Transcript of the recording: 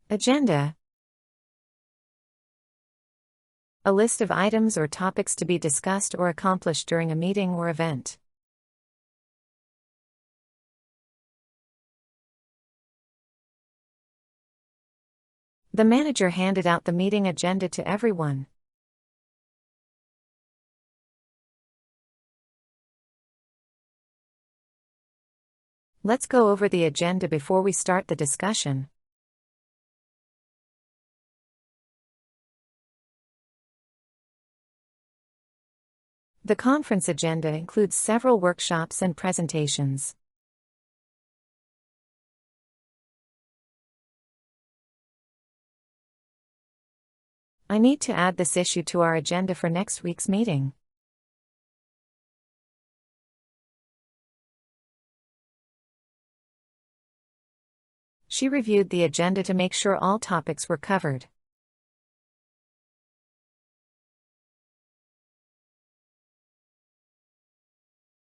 Agenda. A list of items or topics to be discussed or accomplished during a meeting or event. The manager handed out the meeting agenda to everyone. Let's go over the agenda before we start the discussion. The conference agenda includes several workshops and presentations. I need to add this issue to our agenda for next week's meeting. She reviewed the agenda to make sure all topics were covered.